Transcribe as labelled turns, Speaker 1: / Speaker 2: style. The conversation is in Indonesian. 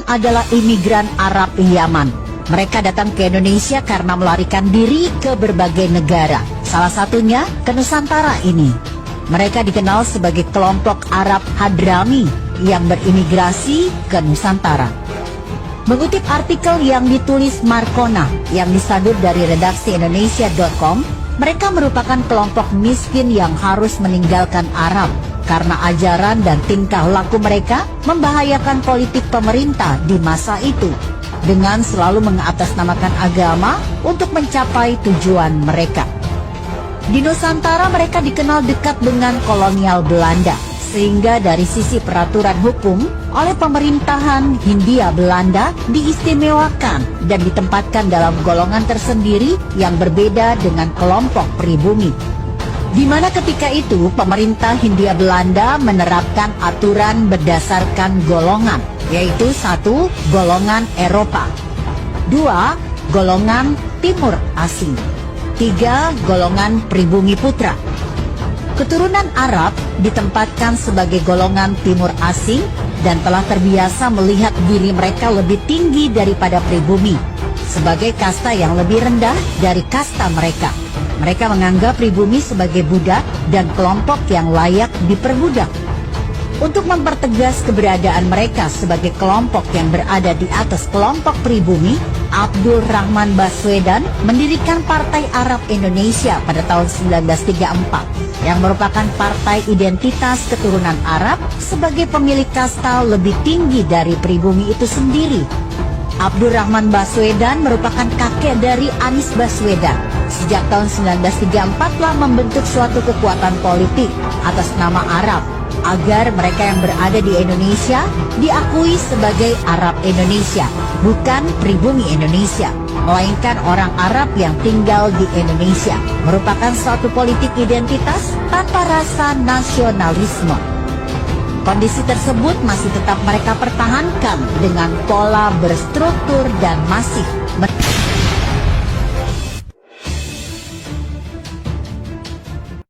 Speaker 1: adalah imigran Arab Yaman. Mereka datang ke Indonesia karena melarikan diri ke berbagai negara, salah satunya ke Nusantara ini. Mereka dikenal sebagai kelompok Arab Hadrami yang berimigrasi ke Nusantara. Mengutip artikel yang ditulis Markona yang disadur dari redaksi Indonesia.com, mereka merupakan kelompok miskin yang harus meninggalkan Arab karena ajaran dan tingkah laku mereka membahayakan politik pemerintah di masa itu, dengan selalu mengatasnamakan agama untuk mencapai tujuan mereka. Di Nusantara mereka dikenal dekat dengan kolonial Belanda, sehingga dari sisi peraturan hukum oleh pemerintahan Hindia Belanda diistimewakan dan ditempatkan dalam golongan tersendiri yang berbeda dengan kelompok pribumi. Di mana ketika itu pemerintah Hindia Belanda menerapkan aturan berdasarkan golongan, yaitu 1. Golongan Eropa, 2. Golongan Timur Asing, 3. Golongan pribumi putra. Keturunan Arab ditempatkan sebagai golongan Timur Asing dan telah terbiasa melihat diri mereka lebih tinggi daripada pribumi, sebagai kasta yang lebih rendah dari kasta mereka. Mereka menganggap pribumi sebagai budak dan kelompok yang layak diperbudak. Untuk mempertegas keberadaan mereka sebagai kelompok yang berada di atas kelompok pribumi, Abdul Rahman Baswedan mendirikan Partai Arab Indonesia pada tahun 1934 yang merupakan partai identitas keturunan Arab sebagai pemilik kasta lebih tinggi dari pribumi itu sendiri. Abdul Rahman Baswedan merupakan kakek dari Anies Baswedan. Sejak tahun 1934 telah membentuk suatu kekuatan politik atas nama Arab, agar mereka yang berada di Indonesia diakui sebagai Arab Indonesia, bukan pribumi Indonesia, melainkan orang Arab yang tinggal di Indonesia, merupakan suatu politik identitas tanpa rasa nasionalisme. Kondisi tersebut masih tetap mereka pertahankan dengan pola berstruktur dan masif